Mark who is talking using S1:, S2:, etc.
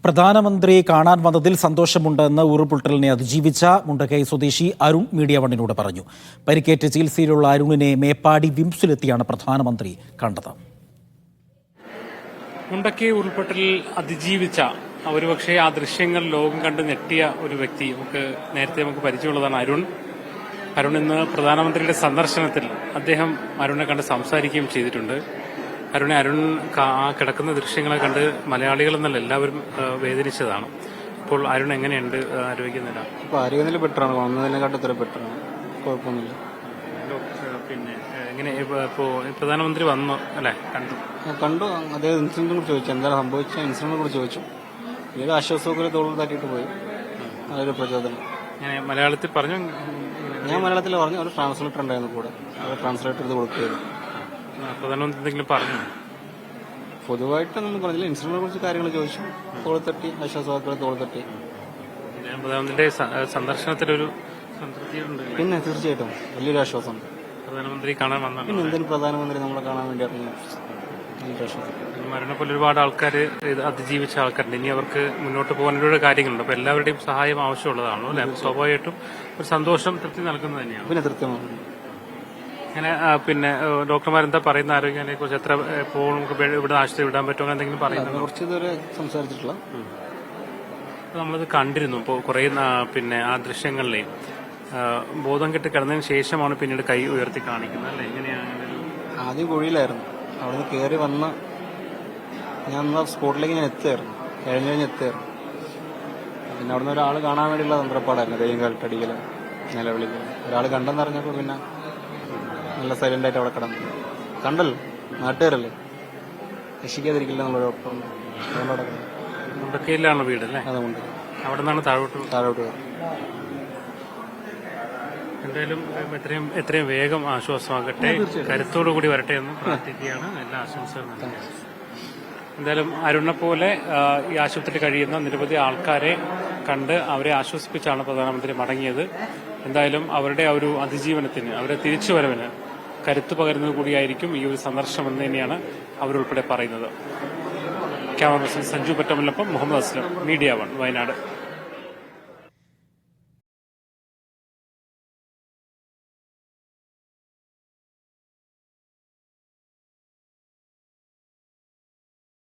S1: പ്രധാനമന്ത്രിയെ കാണാൻ വന്നതിൽ സന്തോഷമുണ്ടെന്ന് ഉരുൾപൊട്ടലിനെ അതിജീവിച്ച മുണ്ടക്കൈ സ്വദേശി അരുൺ മീഡിയ വണ്ണിനോട് പറഞ്ഞു. പരിക്കേറ്റ് ചികിത്സയിലുള്ള അരുണിനെ മേപ്പാടി വിംസിലെത്തിയാണ് പ്രധാനമന്ത്രി കണ്ടത്.
S2: മുണ്ടക്കൈ ഉരുൾപൊട്ടലിൽ അതിജീവിച്ച ഒരുപക്ഷെ ആ ദൃശ്യങ്ങൾ ലോകം കണ്ട് ഞെട്ടിയ ഒരു വ്യക്തി നേരത്തെ പരിചയമുള്ളതാണ് അരുൺ ഇന്ന് പ്രധാനമന്ത്രിയുടെ സന്ദർശനത്തിൽ അദ്ദേഹം അരുണിനെ കണ്ട് സംസാരിക്കുകയും ചെയ്തിട്ടുണ്ട്. അരുൺ കിടക്കുന്ന ദൃശ്യങ്ങളെ കണ്ട് മലയാളികൾ എന്നല്ല എല്ലാവരും വേദനിച്ചതാണ്. ഇപ്പോൾ അരുൺ എങ്ങനെയുണ്ട് ആരോഗ്യനില?
S3: ഇപ്പോൾ ആരോഗ്യനില ബെറ്ററാണ്, വന്നതിനെക്കാട്ടും ഇത്ര ബെറ്ററാണ്, കുഴപ്പമൊന്നുമില്ല.
S2: പിന്നെ എങ്ങനെ ഇപ്പോൾ പ്രധാനമന്ത്രി വന്നു അല്ലേ?
S3: കണ്ടു. അദ്ദേഹം ഇൻസിഡന്റിനെ കുറിച്ച് ചോദിച്ചു, എന്താണ് സംഭവിച്ച ഇൻസിഡന്റിനെ കുറിച്ച് ചോദിച്ചു. ഏത് ആശ്വാസമൊക്കെ തോളിൽ തട്ടിയിട്ട് പോയി. അതൊരു പ്രചോദനം.
S2: മലയാളത്തിൽ പറഞ്ഞു.
S3: ഞാൻ മലയാളത്തിൽ പറഞ്ഞു. ഒരു ട്രാൻസ്ലേറ്റർ ഉണ്ടായിരുന്നു കൂടെ, അത് ട്രാൻസ്ലേറ്റർ ചെയ്ത് കൊടുക്കുകയായിരുന്നു.
S2: പ്രധാനമന്ത്രി എന്തെങ്കിലും പറഞ്ഞു?
S3: പൊതുവായിട്ടൊന്നും പറഞ്ഞില്ല. ഇൻസിഡന്റിനെ കുറിച്ച് കാര്യങ്ങൾ ചോദിച്ചു, തോൾ തട്ടി, ആശ്വാസവാക്കുകൾ തോൾ തട്ടി.
S2: പ്രധാനമന്ത്രിയുടെ സന്ദർശനത്തിലൊരു സംതൃപ്തിയുണ്ട്.
S3: പിന്നെ തീർച്ചയായിട്ടും വലിയൊരു ആശ്വാസം.
S2: പ്രധാനമന്ത്രി കാണാൻ വന്നു.
S3: പിന്നെ എന്തെങ്കിലും പ്രധാനമന്ത്രി നമ്മളെ കാണാൻ വേണ്ടി അറിഞ്ഞു. വലിയൊരു ആശ്വാസം.
S2: മരണ പോലെ ഒരുപാട് ആൾക്കാർ അതിജീവിച്ച ആൾക്കാരുണ്ട്. ഇനി അവർക്ക് മുന്നോട്ട് പോകാനുള്ള കാര്യങ്ങളുണ്ട്. അപ്പൊ എല്ലാവരുടെയും സഹായം ആവശ്യമുള്ളതാണല്ലോ അല്ലെ? സ്വാഭാവികമായിട്ടും ഒരു സന്തോഷം, തൃപ്തി നൽകുന്നത് തന്നെയാണ്.
S3: പിന്നെ തൃപ്തിമാണ്.
S2: അങ്ങനെ പിന്നെ ഡോക്ടർമാരെന്താ പറയുന്ന ആരോഗ്യത്തെ കുറിച്ച്? എത്ര നമുക്ക് ഇവിടെ ആശുപത്രി വിടാൻ പറ്റുമോ എന്തെങ്കിലും പറയുന്നത്?
S3: കുറച്ച് ഇതുവരെ സംസാരിച്ചിട്ടുള്ള
S2: നമ്മളത് കണ്ടിരുന്നു. ഇപ്പോൾ കുറെ പിന്നെ ആ ദൃശ്യങ്ങളിലെ ബോധം കെട്ട് കിടന്നതിന് ശേഷമാണ് പിന്നീട് കൈ ഉയർത്തി കാണിക്കുന്നത് അല്ലേ? എങ്ങനെയാണ്?
S3: ആദ്യം കുഴിയിലായിരുന്നു. അവിടെ നിന്ന് കയറി വന്ന ഞാൻ സ്പോട്ടിലേക്ക് ഞാൻ എത്തുകയായിരുന്നു, കഴിഞ്ഞ് എത്തുകയായിരുന്നു. പിന്നെ അവിടെ നിന്ന് ഒരാൾ കാണാൻ വേണ്ടിയുള്ള തന്ത്രപ്പാടായിരുന്നു. കൈയും കാലിട്ടടിക്കലും നിലവിളിക്കലും. ഒരാൾ കണ്ടെന്നറിഞ്ഞപ്പോൾ പിന്നെ നല്ല സൈലന്റ് ആയിട്ട് അവിടെ കിടന്നു. കണ്ടല്ലോ, നാട്ടുകാരല്ലേ, രക്ഷിക്കാതിരിക്കില്ല എന്നുള്ളൊരു ഉറപ്പുണ്ട്. അതുകൊണ്ട്
S2: മുണ്ടക്കയിലാണ് വീട് അല്ലേ?
S3: അതുകൊണ്ട്
S2: അവിടെ നിന്നാണ് താഴോട്ട്. എന്തായാലും എത്രയും വേഗം ആശ്വാസമാകട്ടെ, കരുത്തോടു കൂടി വരട്ടെ എന്ന് പ്രാർത്ഥിക്കുകയാണ്. എല്ലാ ആശംസകളും. എന്തായാലും അരുണിനെ പോലെ ഈ ആശുപത്രിയിൽ കഴിയുന്ന നിരവധി ആൾക്കാരെ കണ്ട് അവരെ ആശ്വസിപ്പിച്ചാണ് പ്രധാനമന്ത്രി മടങ്ങിയത്. എന്തായാലും അവരുടെ ആ ഒരു അതിജീവനത്തിന്, അവരുടെ തിരിച്ചുവരവിന് കരുത്തു പകരുന്നത് കൂടിയായിരിക്കും ഈ ഒരു സന്ദർശനം എന്ന് തന്നെയാണ് അവരുൾപ്പെടെ പറയുന്നത്. ക്യാമറ പേഴ്സൺ സഞ്ജു പറ്റമല്ലപ്പം, മുഹമ്മദ് അസ്ലം, മീഡിയ 1, വയനാട്.